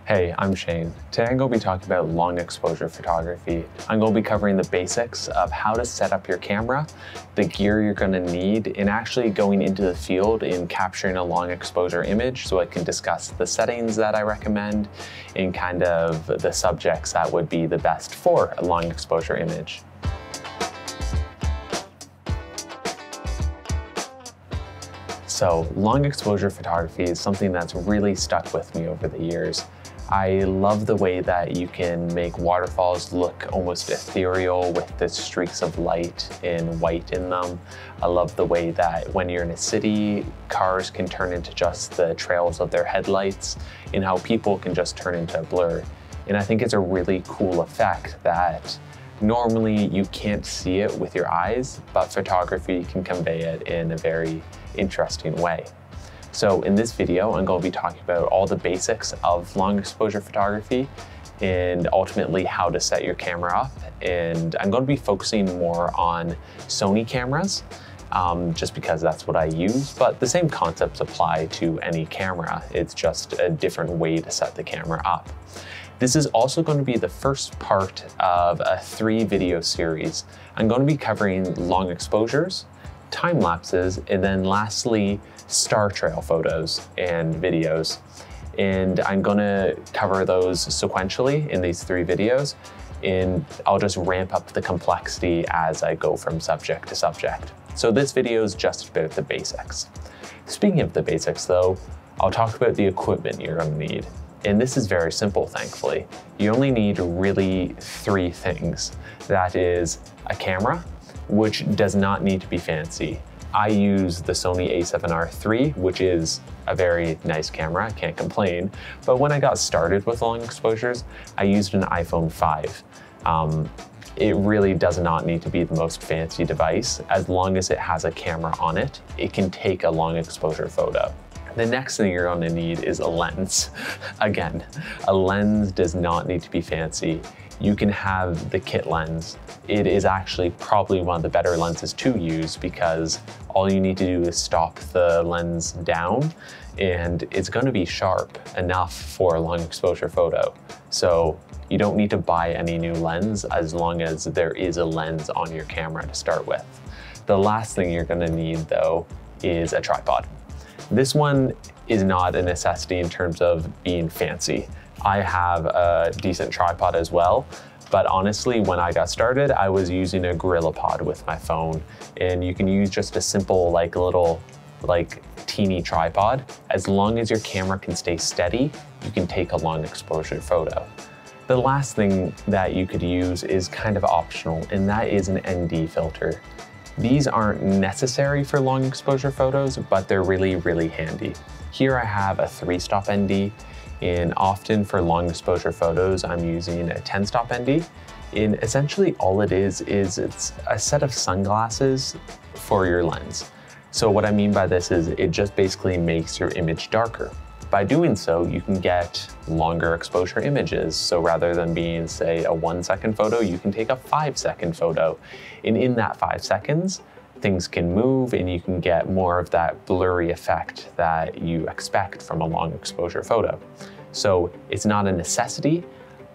Hey, I'm Shane. Today I'm going to be talking about long exposure photography. I'm going to be covering the basics of how to set up your camera, the gear you're going to need, and actually going into the field in capturing a long exposure image so I can discuss the settings that I recommend and kind of the subjects that would be the best for a long exposure image. So long exposure photography is something that's really stuck with me over the years. I love the way that you can make waterfalls look almost ethereal with the streaks of light and white in them. I love the way that when you're in a city, cars can turn into just the trails of their headlights and how people can just turn into a blur. And I think it's a really cool effect that normally you can't see it with your eyes, but photography can convey it in a very interesting way. So in this video, I'm going to be talking about all the basics of long exposure photography and ultimately how to set your camera up. And I'm going to be focusing more on Sony cameras, just because that's what I use, but the same concepts apply to any camera. It's just a different way to set the camera up. This is also going to be the first part of a 3-video series. I'm going to be covering long exposures, time lapses, and then lastly, star trail photos and videos. And I'm gonna cover those sequentially in these 3 videos, and I'll just ramp up the complexity as I go from subject to subject. So this video is just about the basics. Speaking of the basics though, I'll talk about the equipment you're gonna need. And this is very simple, thankfully. You only need really 3 things. That is a camera, which does not need to be fancy. I use the Sony a7R III, which is a very nice camera, I can't complain. But when I got started with long exposures, I used an iPhone 5. It really does not need to be the most fancy device. As long as it has a camera on it, it can take a long exposure photo. The next thing you're going to need is a lens. Again, a lens does not need to be fancy. You can have the kit lens. It is actually probably one of the better lenses to use because all you need to do is stop the lens down and it's going to be sharp enough for a long exposure photo. So you don't need to buy any new lens as long as there is a lens on your camera to start with. The last thing you're going to need though is a tripod. This one is not a necessity in terms of being fancy. I have a decent tripod as well, but honestly, when I got started, I was using a GorillaPod with my phone, and you can use just a simple, little teeny tripod. As long as your camera can stay steady, you can take a long exposure photo. The last thing that you could use is kind of optional, and that is an ND filter. These aren't necessary for long exposure photos, but they're really, really handy. Here I have a 3-stop ND, and often for long exposure photos, I'm using a 10-stop ND. And essentially all it is it's a set of sunglasses for your lens. So what I mean by this is it just basically makes your image darker. By doing so, you can get longer exposure images. So rather than being, say, a 1-second photo, you can take a 5-second photo. And in that 5 seconds, things can move and you can get more of that blurry effect that you expect from a long exposure photo. So it's not a necessity,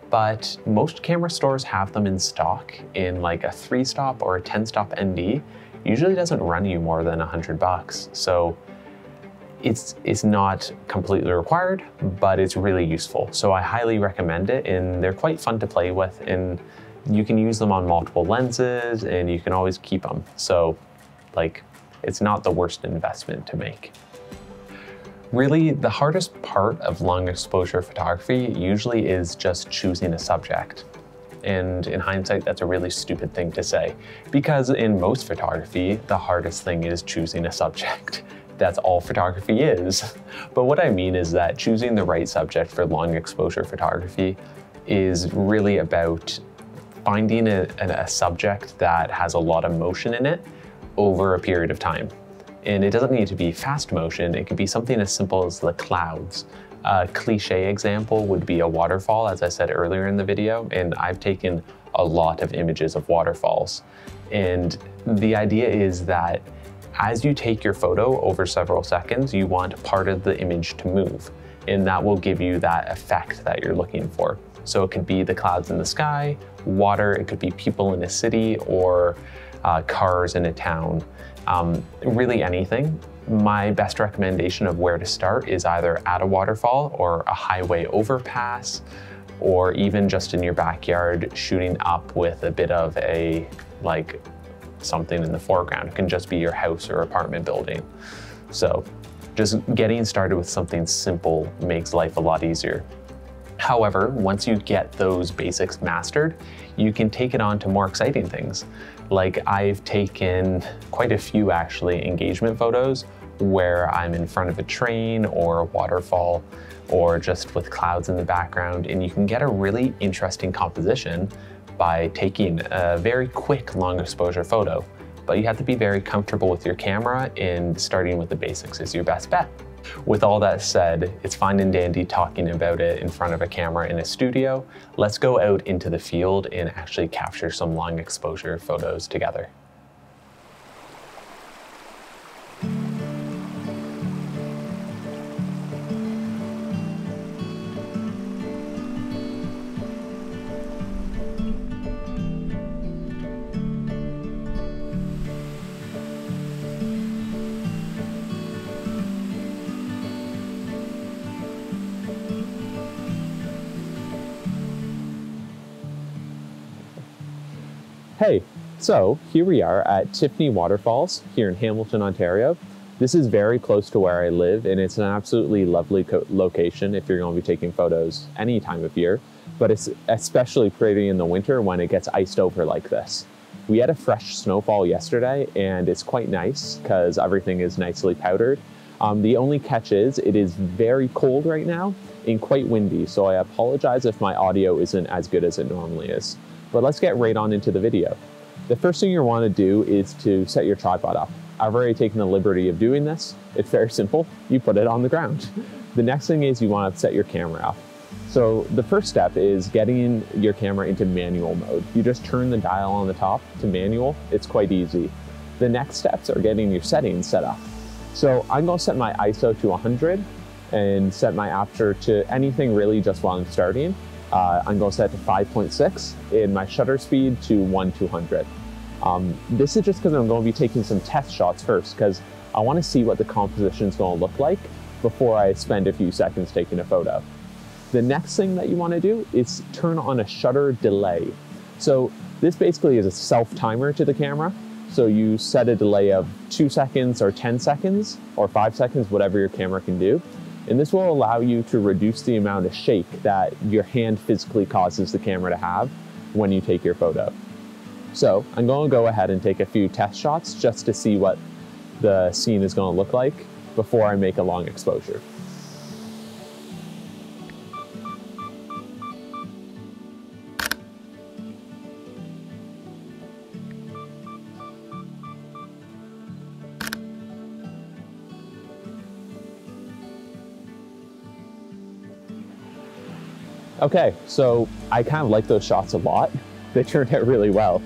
but most camera stores have them in stock in like a 3-stop or a 10-stop ND. Usually doesn't run you more than $100. So it's not completely required, but it's really useful. So I highly recommend it, and they're quite fun to play with, and you can use them on multiple lenses and you can always keep them. So it's not the worst investment to make. Really, the hardest part of long exposure photography usually is just choosing a subject. And in hindsight, that's a really stupid thing to say, because in most photography, the hardest thing is choosing a subject. That's all photography is. But what I mean is that choosing the right subject for long exposure photography is really about finding a subject that has a lot of motion in it over a period of time. And it doesn't need to be fast motion, it could be something as simple as the clouds. A cliche example would be a waterfall, as I said earlier in the video, and I've taken a lot of images of waterfalls. And the idea is that as you take your photo over several seconds, you want part of the image to move. and that will give you that effect that you're looking for. So it could be the clouds in the sky, water, it could be people in a city, or cars in a town, really anything. My best recommendation of where to start is either at a waterfall or a highway overpass, or even just in your backyard shooting up with a bit of a, like, something in the foreground. It can just be your house or apartment building. So just getting started with something simple makes life a lot easier. However, once you get those basics mastered, you can take it on to more exciting things. Like, I've taken quite a few actually engagement photos where I'm in front of a train or a waterfall or just with clouds in the background, and you can get a really interesting composition by taking a very quick long exposure photo. But you have to be very comfortable with your camera, and starting with the basics is your best bet. With all that said, it's fine and dandy talking about it in front of a camera in a studio. Let's go out into the field and actually capture some long exposure photos together. Hey, so here we are at Tiffany Waterfalls here in Hamilton, Ontario. This is very close to where I live, and it's an absolutely lovely location if you're going to be taking photos any time of year, but it's especially pretty in the winter when it gets iced over like this. We had a fresh snowfall yesterday, and it's quite nice because everything is nicely powdered. The only catch is it is very cold right now and quite windy, so I apologize if my audio isn't as good as it normally is. But let's get right on into the video. The first thing you want to do is to set your tripod up. I've already taken the liberty of doing this. It's very simple. You put it on the ground. The next thing is you want to set your camera up. So the first step is getting your camera into manual mode. You just turn the dial on the top to manual. It's quite easy. The next steps are getting your settings set up. So I'm going to set my ISO to 100 and set my aperture to anything really just while I'm starting. I'm going to set to 5.6 and my shutter speed to 1/200. This is just because I'm going to be taking some test shots first, because I want to see what the composition is going to look like before I spend a few seconds taking a photo. The next thing that you want to do is turn on a shutter delay. So this basically is a self-timer to the camera. So you set a delay of 2 seconds or 10 seconds or 5 seconds, whatever your camera can do. And this will allow you to reduce the amount of shake that your hand physically causes the camera to have when you take your photo. So I'm going to go ahead and take a few test shots just to see what the scene is going to look like before I make a long exposure. Okay, so I kind of like those shots a lot. They turned out really well.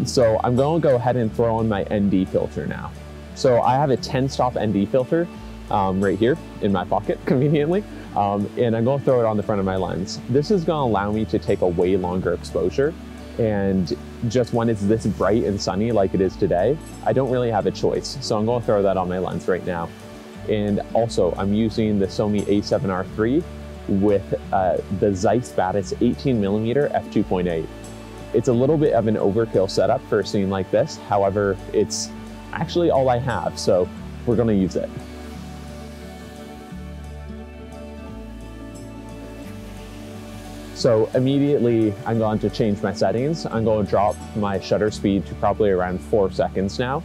So I'm going to go ahead and throw in my ND filter now. So I have a 10-stop ND filter right here in my pocket, conveniently, and I'm going to throw it on the front of my lens. This is going to allow me to take a way longer exposure, and just when it's this bright and sunny like it is today, I don't really have a choice. So I'm going to throw that on my lens right now. And also, I'm using the Sony a7R III with the Zeiss Batis 18mm f2.8. It's a little bit of an overkill setup for a scene like this. However, it's actually all I have, so we're going to use it. So immediately I'm going to change my settings. I'm going to drop my shutter speed to probably around 4 seconds now,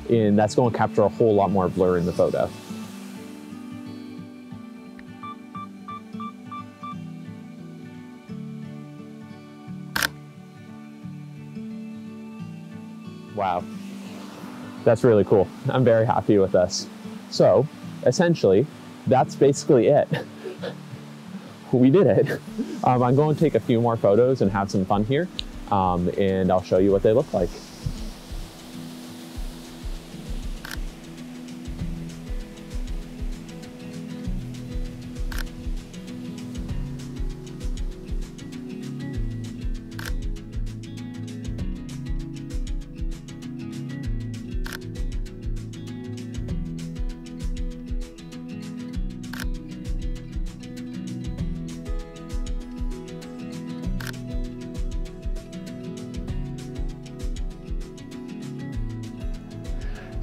and that's going to capture a whole lot more blur in the photo. Wow, that's really cool. I'm very happy with this. So essentially, that's basically it. We did it. I'm going to take a few more photos and have some fun here, and I'll show you what they look like.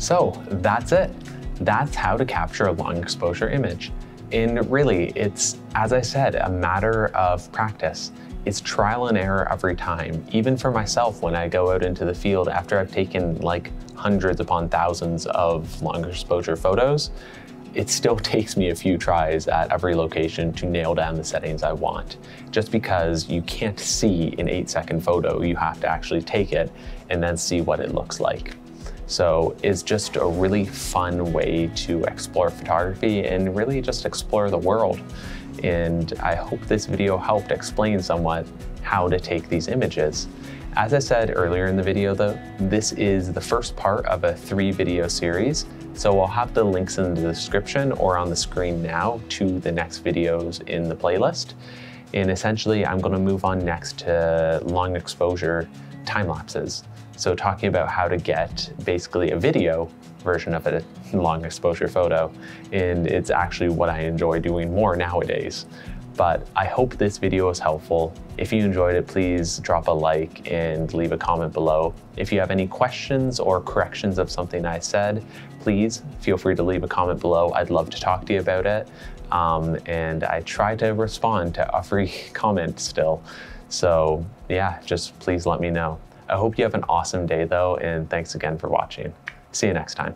So that's it. That's how to capture a long exposure image. And really, it's, as I said, a matter of practice. It's trial and error every time. Even for myself, when I go out into the field after I've taken like hundreds upon thousands of long exposure photos, it still takes me a few tries at every location to nail down the settings I want. Just because you can't see an 8-second photo, you have to actually take it and then see what it looks like. So it's just a really fun way to explore photography and really just explore the world. And I hope this video helped explain somewhat how to take these images. As I said earlier in the video though, this is the first part of a 3-video series. So I'll have the links in the description or on the screen now to the next videos in the playlist. And essentially I'm gonna move on next to long exposure time lapses. So talking about how to get basically a video version of a long exposure photo. And it's actually what I enjoy doing more nowadays. But I hope this video was helpful. If you enjoyed it, please drop a like and leave a comment below. If you have any questions or corrections of something I said, please feel free to leave a comment below. I'd love to talk to you about it. And I try to respond to every comment still. So yeah, just please let me know. I hope you have an awesome day though, and thanks again for watching. See you next time.